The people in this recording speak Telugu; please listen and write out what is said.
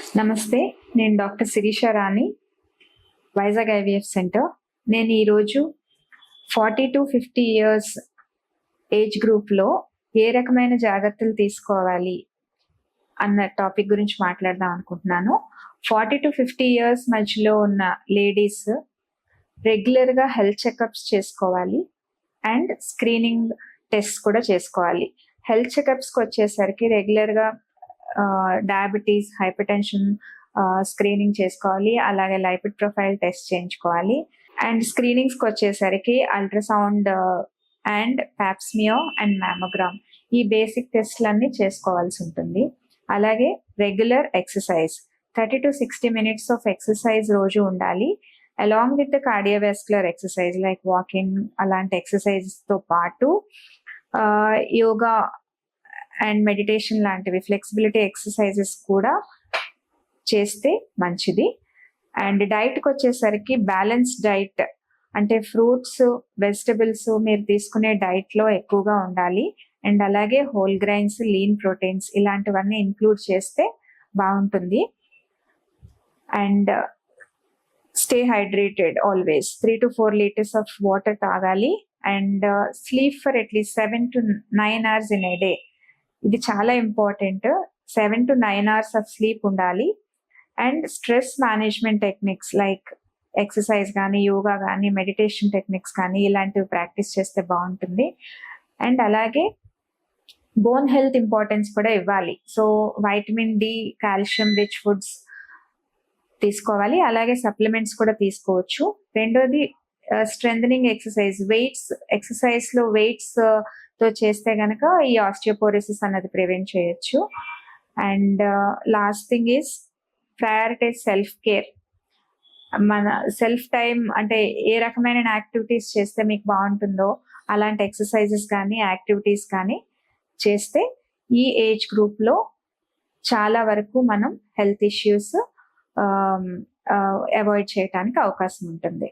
నమస్తే. నేను డాక్టర్ శిరీష రాణి, వైజాగ్ ఐవీఎఫ్ సెంటర్. నేను ఈరోజు 40-50 ఇయర్స్ ఏజ్ గ్రూప్‌లో ఏ రకమైన జాగ్రత్తలు తీసుకోవాలి అన్న టాపిక్ గురించి మాట్లాడదాం అనుకుంటున్నాను. 40-50 ఇయర్స్ మధ్యలో ఉన్న లేడీస్ రెగ్యులర్‌గా హెల్త్ చెకప్స్ చేసుకోవాలి అండ్ స్క్రీనింగ్ టెస్ట్ కూడా చేసుకోవాలి. హెల్త్ చెకప్స్‌కి వచ్చేసరికి రెగ్యులర్‌గా డయాబెటీస్, హైపర్‌టెన్షన్ స్క్రీనింగ్ చేసుకోవాలి. అలాగే లైపిడ్ ప్రొఫైల్ టెస్ట్ చేయించుకోవాలి. అండ్ స్క్రీనింగ్స్‌కి వచ్చేసరికి ultrasound and Pap smear and mammogram ఈ బేసిక్ టెస్ట్‌లన్నీ చేసుకోవాల్సి ఉంటుంది. అలాగే regular exercise 30-60 minutes of exercise రోజు ఉండాలి. Along with the cardiovascular exercise like walking అలాంటి ఎక్సర్సైజ్‌తో పాటు యోగా అండ్ మెడిటేషన్ లాంటివి ఫ్లెక్సిబిలిటీ ఎక్సర్సైజెస్ కూడా చేస్తే మంచిది. అండ్ డైట్కి వచ్చేసరికి బ్యాలెన్స్ డైట్ అంటే ఫ్రూట్స్, వెజిటబుల్స్ మీరు తీసుకునే డైట్లో ఎక్కువగా ఉండాలి. అండ్ అలాగే హోల్ గ్రైన్స్, లీన్ ప్రోటీన్స్ ఇలాంటివన్నీ ఇంక్లూడ్ చేస్తే బాగుంటుంది. And stay hydrated always. 3-4 litres of water తాగాలి. And sleep for at least 7-9 hours in a day. ఇది చాలా ఇంపార్టెంట్. 7-9 అవర్స్ ఆఫ్ స్లీప్ ఉండాలి. And stress management techniques like exercise కానీ, యోగా కానీ, మెడిటేషన్ టెక్నిక్స్ కానీ ఇలాంటివి ప్రాక్టీస్ చేస్తే బాగుంటుంది. అండ్ అలాగే బోన్ హెల్త్ ఇంపార్టెన్స్ కూడా ఇవ్వాలి. So vitamin D, calcium rich foods తీసుకోవాలి. అలాగే సప్లిమెంట్స్ కూడా తీసుకోవచ్చు. రెండోది స్ట్రెంథనింగ్ ఎక్సర్సైజ్. ఎక్సర్సైజ్లో వెయిట్స్ తో చేస్తే గనక ఈ ఆస్టియోపోరోసిస్ అన్నది ప్రివెంట్ చేయొచ్చు. And last thing is prioritise self care. మన సెల్ఫ్ టైం అంటే ఏ రకమైన యాక్టివిటీస్ చేస్తే మీకు బాగుంటుందో అలాంటి ఎక్సర్సైజెస్ కానీ, యాక్టివిటీస్ కానీ చేస్తే ఈ ఏజ్ గ్రూప్లో చాలా వరకు మనం హెల్త్ ఇష్యూస్ అవాయిడ్ చేయడానికి అవకాశం ఉంటుంది.